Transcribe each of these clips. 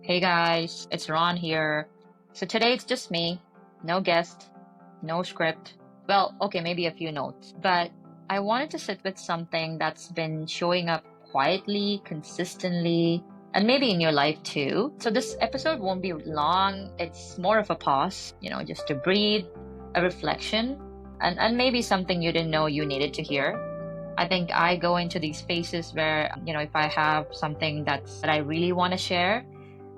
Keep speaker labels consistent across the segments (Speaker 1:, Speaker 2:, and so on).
Speaker 1: Hey guys, it's Ron here. So today it's just me, no guest, no script. Well, okay, maybe a few notes, but I wanted to sit with something that's been showing up quietly, consistently, and maybe in your life too. So this episode won't be long. It's more of a pause, just to breathe, a reflection, and maybe something you didn't know you needed to hear. I think I go into these spaces where, if I have something that I really want to share,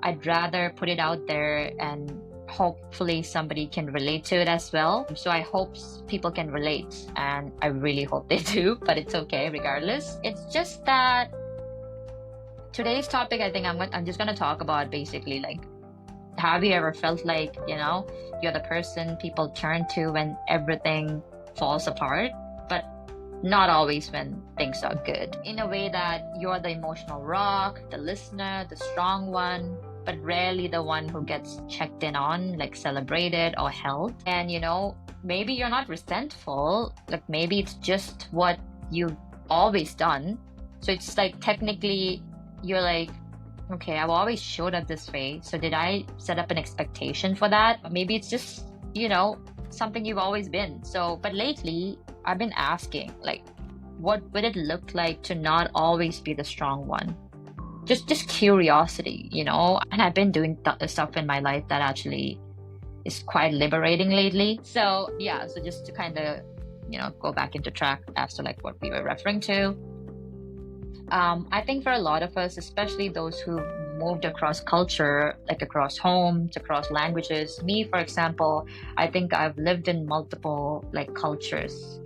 Speaker 1: I'd rather put it out there and hopefully somebody can relate to it as well. So I hope people can relate, and I really hope they do, but it's okay regardless. It's just that today's topic, I think I'm just going to talk about basically like, have you ever felt like, you're the person people turn to when everything falls apart? But not always when things are good. In a way that you're the emotional rock, the listener, the strong one, but rarely the one who gets checked in on, like celebrated or held. And maybe you're not resentful, like maybe it's just what you've always done. So it's like technically you're like, okay, I've always showed up this way. So did I set up an expectation for that? Maybe it's just, something you've always been. So, but lately I've been asking, like, what would it look like to not always be the strong one? Just curiosity, And I've been doing stuff in my life that actually is quite liberating lately. So yeah, so just to kind of, go back into track as to like what we were referring to. I think for a lot of us, especially those who moved across culture, like across homes, across languages. Me, for example, I think I've lived in multiple like cultures,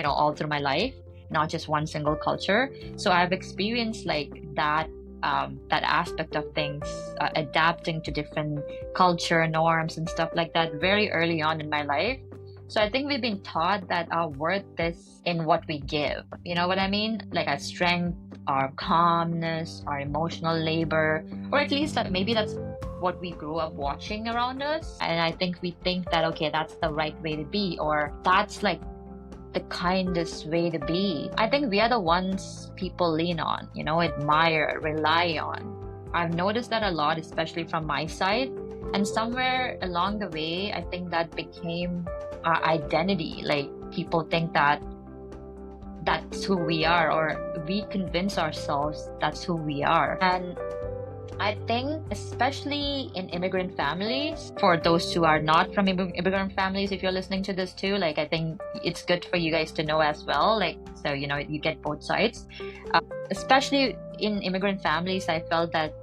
Speaker 1: all through my life, not just one single culture. So I've experienced like that aspect of things, adapting to different culture norms and stuff like that very early on in my life. So I think we've been taught that our worth is in what we give. You know what I mean? Like our strength, our calmness, our emotional labor, or at least that maybe that's what we grew up watching around us. And I think we think that, okay, that's the right way to be, or that's like the kindest way to be. I think we are the ones people lean on, admire, rely on. I've noticed that a lot, especially from my side. And somewhere along the way, I think that became our identity. Like people think that that's who we are, or we convince ourselves that's who we are. And I think especially in immigrant families, for those who are not from immigrant families, if you're listening to this too, like I think it's good for you guys to know as well. Like, so, you get both sides. Especially in immigrant families, I felt that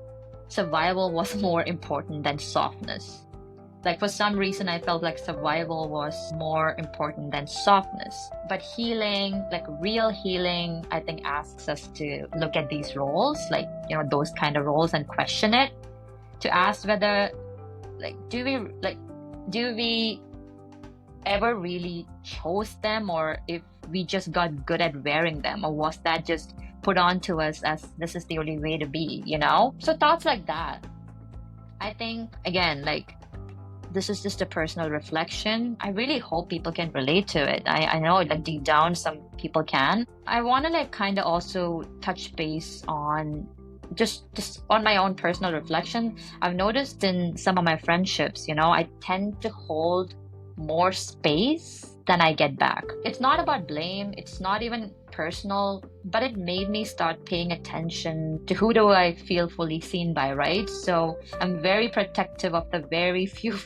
Speaker 1: survival was more important than softness. Like for some reason, I felt like survival was more important than softness. But healing, like real healing, I think asks us to look at these roles, like, those kind of roles and question it, to ask whether, like, do we ever really chose them, or if we just got good at wearing them, or was that just put on to us as this is the only way to be, So thoughts like that. I think, again, like, this is just a personal reflection. I really hope people can relate to it. I know that deep down some people can. I want to like kind of also touch base on just on my own personal reflection. I've noticed in some of my friendships, I tend to hold more space than I get back. It's not about blame. It's not even personal, but it made me start paying attention to who do I feel fully seen by, right? So I'm very protective of the very few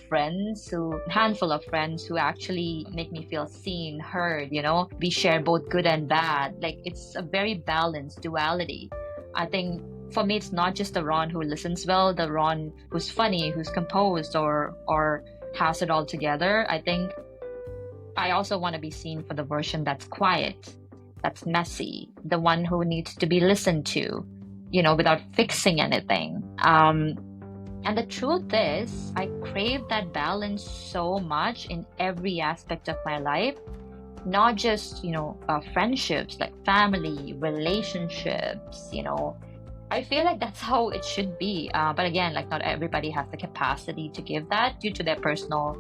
Speaker 1: handful of friends who actually make me feel seen, heard, we share both good and bad. Like it's a very balanced duality. I think for me, it's not just the Ron who listens well, the Ron who's funny, who's composed or has it all together. I think I also want to be seen for the version that's quiet, that's messy, the one who needs to be listened to, without fixing anything. And the truth is, I crave that balance so much in every aspect of my life, not just, friendships, like family, relationships, I feel like that's how it should be. But again, like not everybody has the capacity to give that due to their personal,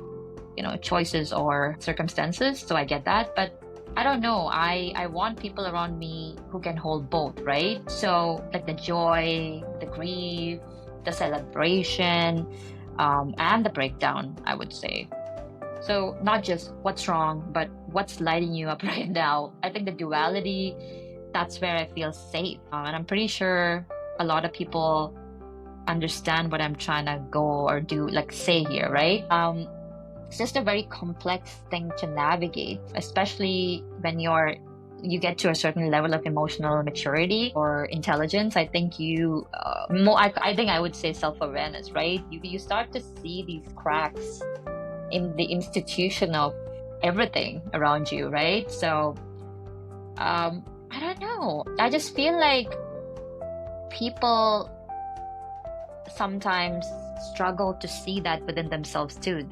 Speaker 1: choices or circumstances. So I get that. But I don't know. I want people around me who can hold both, right? So like the joy, the grief, the celebration, and the breakdown, I would say. So not just what's wrong, but what's lighting you up right now. I think the duality, that's where I feel safe. And I'm pretty sure a lot of people understand what I'm trying to go or do, like say here, right? It's just a very complex thing to navigate, especially when you get to a certain level of emotional maturity or intelligence. I think I think I would say self-awareness, right? You start to see these cracks in the institution of everything around you, right? So I don't know. I just feel like people sometimes struggle to see that within themselves too.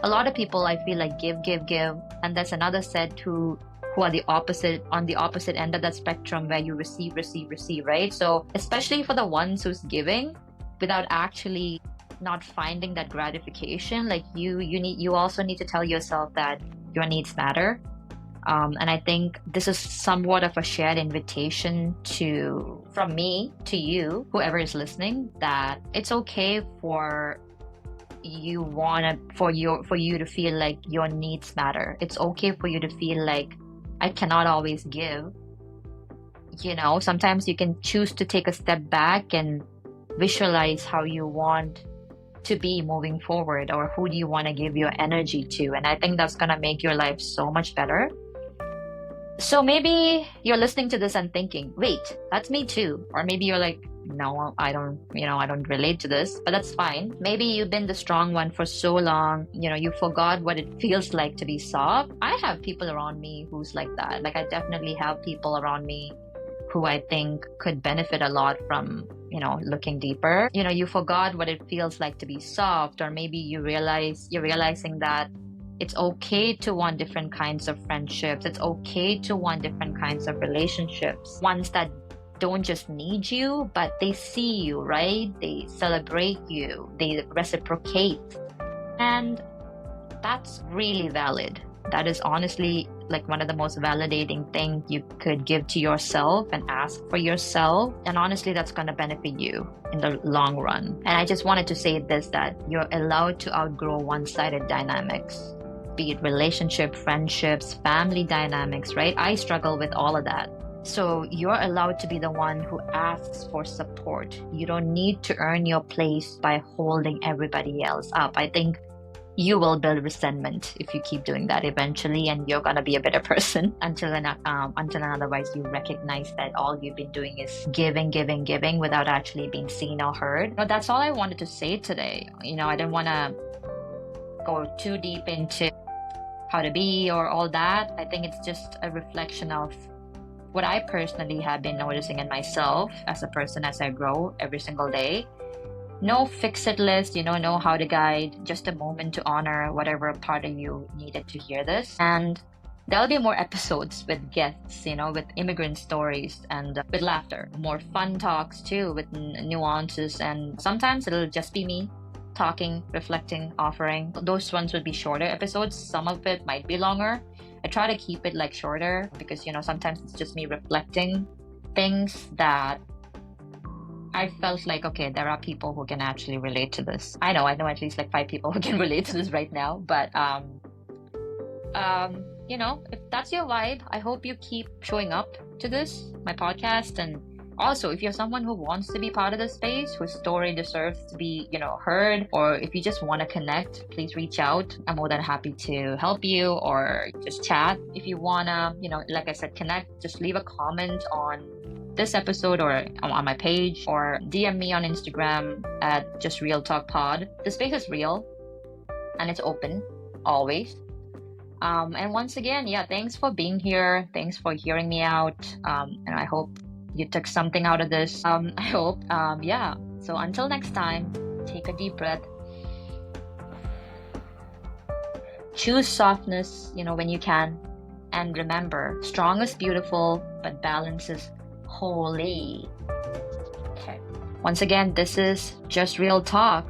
Speaker 1: A lot of people, I feel like, give, and there's another set who are on the opposite end of that spectrum, where you receive, right? So especially for the ones who's giving without actually not finding that gratification, like you also need to tell yourself that your needs matter. And I think this is somewhat of a shared invitation from me to you, whoever is listening, that it's okay for you to feel like your needs matter. It's okay for you to feel like I cannot always give. Sometimes you can choose to take a step back and visualize how you want to be moving forward, or who do you want to give your energy to. And I think that's going to make your life so much better. So maybe you're listening to this and thinking, wait, that's me too. Or maybe you're like, no, I don't relate to this, but that's fine. Maybe you've been the strong one for so long, you forgot what it feels like to be soft. I have people around me who's like that. Like, I definitely have people around me who I think could benefit a lot from, looking deeper. You forgot what it feels like to be soft, or maybe you're realizing that it's okay to want different kinds of friendships. It's okay to want different kinds of relationships. Ones that don't just need you, but they see you, right? They celebrate you. They reciprocate. And that's really valid. That is honestly like one of the most validating things you could give to yourself and ask for yourself. And honestly, that's going to benefit you in the long run. And I just wanted to say this, that you're allowed to outgrow one-sided dynamics, be it relationship, friendships, family dynamics, right? I struggle with all of that. So you're allowed to be the one who asks for support. You don't need to earn your place by holding everybody else up. I think you will build resentment if you keep doing that eventually, and you're gonna be a better person until otherwise you recognize that all you've been doing is giving without actually being seen or heard. But that's all I wanted to say today. I didn't want to go too deep into how to be or all that. I think it's just a reflection of what I personally have been noticing in myself as a person as I grow every single day. No fix-it list, no how to guide, just a moment to honor whatever part of you needed to hear this. And there'll be more episodes with guests, with immigrant stories and with laughter. More fun talks too, with nuances. And sometimes it'll just be me talking, reflecting, offering. Those ones would be shorter episodes. Some of it might be longer. I try to keep it shorter because, sometimes it's just me reflecting things that I felt like, okay, there are people who can actually relate to this. I know at least 5 people who can relate to this right now. But, if that's your vibe, I hope you keep showing up to this, my podcast. And also, if you're someone who wants to be part of the space, whose story deserves to be, heard, or if you just want to connect, please reach out. I'm more than happy to help you or just chat. If you want to, like I said, connect, just leave a comment on this episode or on my page, or DM me on Instagram at just Real Talk Pod. The space is real and it's open always. And once again, thanks for being here. Thanks for hearing me out. And I hope you took something out of this. I hope. So until next time, take a deep breath. Choose softness, when you can. And remember, strong is beautiful, but balance is holy. Okay. Once again, this is Just Real Talk.